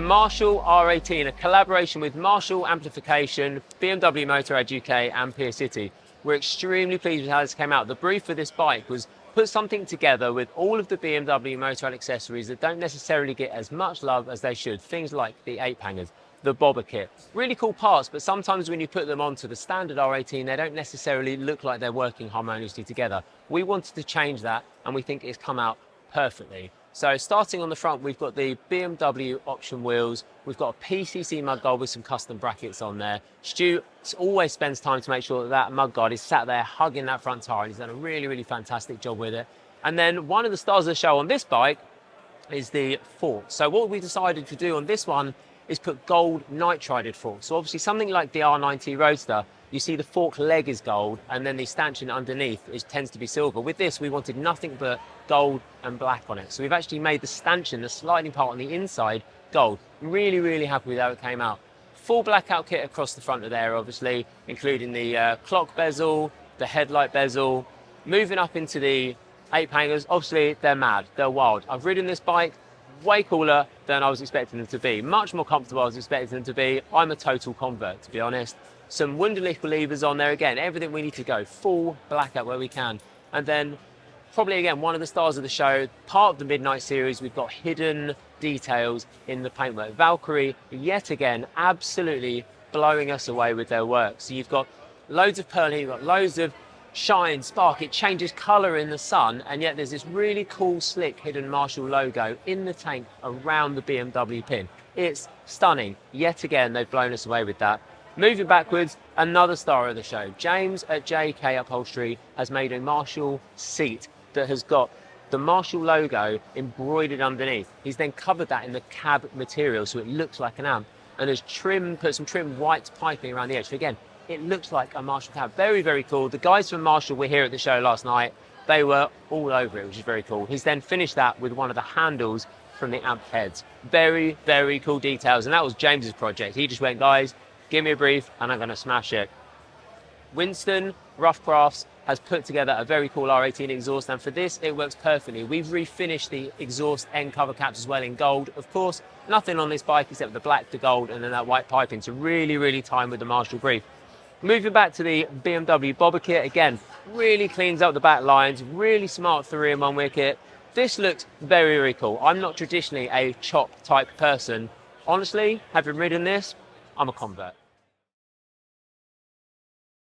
The Marshall R18, a collaboration with Marshall Amplification, BMW Motorrad UK and Pier City. We're extremely pleased with how this came out. The brief for this bike was put something together with all of the BMW Motorrad accessories that don't necessarily get as much love as they should. Things like the ape hangers, the bobber kit. Really cool parts, but sometimes when you put them onto the standard R18, they don't necessarily look like they're working harmoniously together. We wanted to change that, and we think it's come out perfectly. So starting on the front, we've got the BMW option wheels. We've got a PCC mudguard with some custom brackets on there. Stu always spends time to make sure that that mudguard is sat there hugging that front tire, and he's done a really, really fantastic job with it. And then one of the stars of the show on this bike is the fork. So what we decided to do on this one is put gold nitrided forks. So obviously something like the R19 Roadster, you see the fork leg is gold and then the stanchion underneath tends to be silver. With this, we wanted nothing but gold and black on it. So we've actually made the stanchion, the sliding part on the inside, gold. Really, really happy with how it came out. Full blackout kit across the front of there, obviously, including the clock bezel, the headlight bezel. Moving up into the ape hangers, obviously they're mad, they're wild. I've ridden this bike, way cooler than I was expecting them to be. Much more comfortable than I was expecting them to be. I'm a total convert, to be honest. Some Wunderlich levers on there again, everything we need to go, full blackout where we can. And then probably again, one of the stars of the show, part of the Midnight series, we've got hidden details in the paintwork. Valkyrie, yet again, absolutely blowing us away with their work. So you've got loads of pearl here, you've got loads of shine, spark, it changes color in the sun, and yet there's this really cool, slick, hidden Marshall logo in the tank around the BMW pin. It's stunning. Yet again, they've blown us away with that. Moving backwards, another star of the show. James at JK Upholstery has made a Marshall seat that has got the Marshall logo embroidered underneath. He's then covered that in the cab material so it looks like an amp, and has put some trim white piping around the edge. So again, it looks like a Marshall cab. Very, very cool. The guys from Marshall were here at the show last night. They were all over it, which is very cool. He's then finished that with one of the handles from the amp heads. Very, very cool details. And that was James's project. He just went, guys, give me a brief and I'm going to smash it. Winston Rough Crafts has put together a very cool R18 exhaust, and for this it works perfectly. We've refinished the exhaust end cover caps as well in gold. Of course, nothing on this bike except the black to gold and then that white piping to really, really time with the Marshall brief. Moving back to the BMW bobber kit, again, really cleans up the back lines, really smart 3-in-1 wheel kit. This looks very, very cool. I'm not traditionally a chop type person. Honestly, having ridden this, I'm a convert.